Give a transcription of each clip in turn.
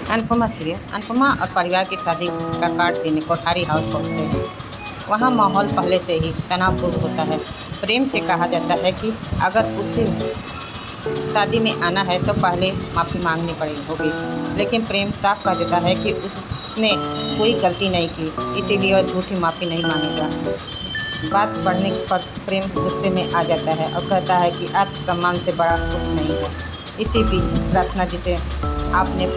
Anupama serial. Anupama और परिवार की शादी का कार्ड देने कोठारी हाउस पहुंचते हैं। वहां माहौल पहले से ही तनावपूर्ण होता है। प्रेम से कहा जाता है कि अगर उसे शादी में आना है तो पहले माफ़ी मांगनी पड़ेगी होगी, लेकिन प्रेम साफ कह देता है कि उसने कोई गलती नहीं की, इसीलिए वह झूठी माफ़ी नहीं मांगेगा। बात बढ़ने पर प्रेम गुस्से में आ जाता है और कहता है कि आत्मसम्मान से बड़ा कुछ नहीं है। इसी बीच प्रार्थना, जिसे आपने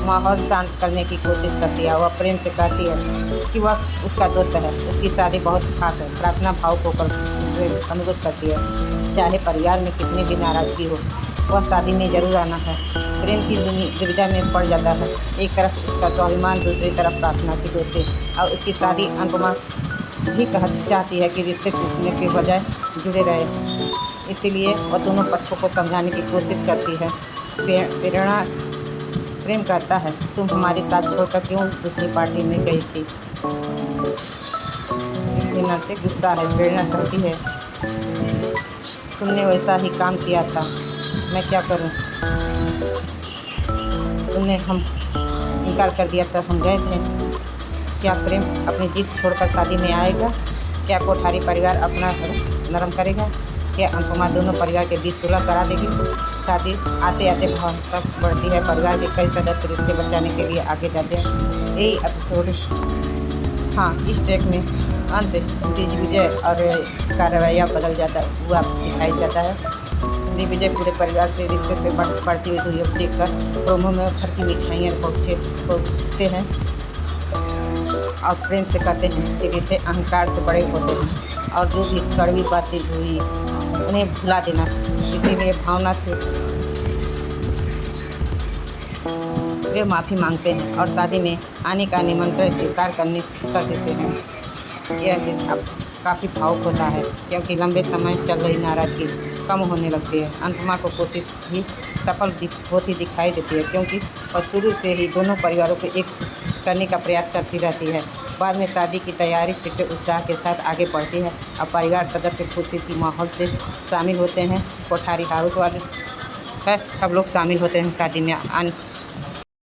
माहौल शांत करने की कोशिश करती है, वह प्रेम से कहती है कि वह उसका दोस्त है, उसकी शादी बहुत खास है। प्रार्थना भावुक होकर उसे अनुरोध करती है, चाहे परिवार में कितनी भी नाराज़गी हो, वह शादी में ज़रूर आना है। प्रेम की दुविधा में पड़ जाता है। एक तरफ उसका स्वाभिमान, दूसरी तरफ प्रार्थना की दोस्ती और उसकी शादी। अनुपमा भी चाहती है कि रिश्ते टूटने के बजाय जुड़े रहे, इसीलिए वह दोनों पक्षों को समझाने की कोशिश करती है। प्रेम कहता है, तुम हमारे साथ छोड़कर क्यों दूसरी पार्टी में गई थी? इससे नृत्य गुस्सा है। प्रेरणा कहती है, तुमने वैसा ही काम किया था, मैं क्या करूं? तुमने हम इनकार कर दिया तब हम गए थे। क्या प्रेम अपनी जिद छोड़कर शादी में आएगा? क्या कोठारी परिवार अपना नरम करेगा? क्या अनुपमा दोनों परिवार के बीच सुलह करा देगी? शादी आते आते भावुकता बढ़ती है। परिवार के कई सदस्य रिश्ते बचाने के लिए आगे जाते हैं। यही एपिसोड इस ट्रैक में अंत दिग्विजय और का रवैया बदल जाता हुआ दिखाई जाता है। दिग्विजय पूरे परिवार से रिश्ते से बढ़ती हुई दूरी देखकर प्रोमो में खट्टी मिठाइयाँ पहुँचते हैं और प्रेम से कहते हैं कि रिश्ते अहंकार से बड़े होते हैं और जो भी कड़वी बातें हुई उन्हें भुला देना। इसीलिए भावना से वे माफ़ी मांगते हैं और शादी में आने का निमंत्रण स्वीकार कर देते हैं। यह अब काफ़ी भावुक होता है क्योंकि लंबे समय चल रही नाराज़गी कम होने लगती है। अनुपमा को कोशिश भी सफल होती दिखाई देती है क्योंकि वह शुरू से ही दोनों परिवारों को एक करने का प्रयास करती रहती है। बाद में शादी की तैयारी फिर से उत्साह के साथ आगे बढ़ती है और परिवार सदस्य खुशी की माहौल से शामिल होते हैं। कोठारी हाउस वाले सब लोग शामिल होते हैं शादी में।